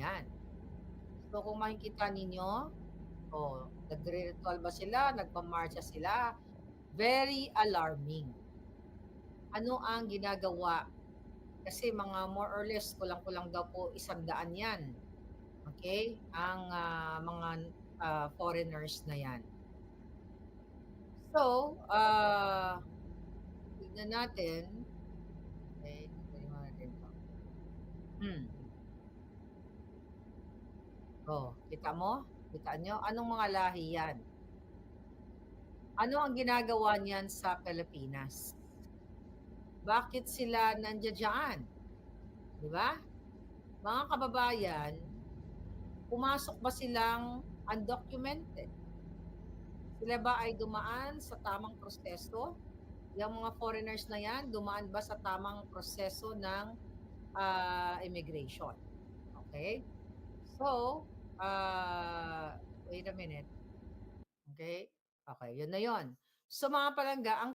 yan. So, kung makikita ninyo, nagre-ritual ba sila, nagmamarcha sila, very alarming. Ano ang ginagawa? Kasi mga more or less kulang-kulang daw po 100 yan, okey, ang, mga, foreigners na yan. So, tignan natin, okey, tanggalin muna natin 'to. Hmm, kita mo? Kita niyo? Anong mga lahi yan? Ano ang ginagawa niyan sa Pilipinas? Bakit sila nandiya-diyan, 'di ba? Mga kababayan, pumasok ba silang undocumented? Sila ba ay dumaan sa tamang proseso? Yang mga foreigners na 'yan, dumaan ba sa tamang proseso ng, immigration? Okay. So, wait a minute, okay. Okay, 'yun na 'yun. So, mga palangga, ang